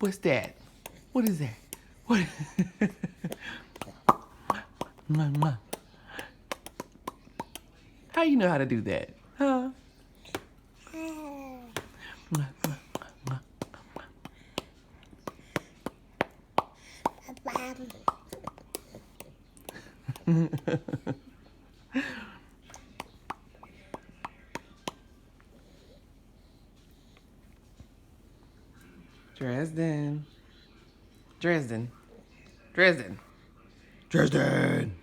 What's that? What is that? What? Mwah, mwah. How you know how to do that? Huh? Mwah, mwah, mwah, mwah. Dresden. Dresden. Dresden. Dresden.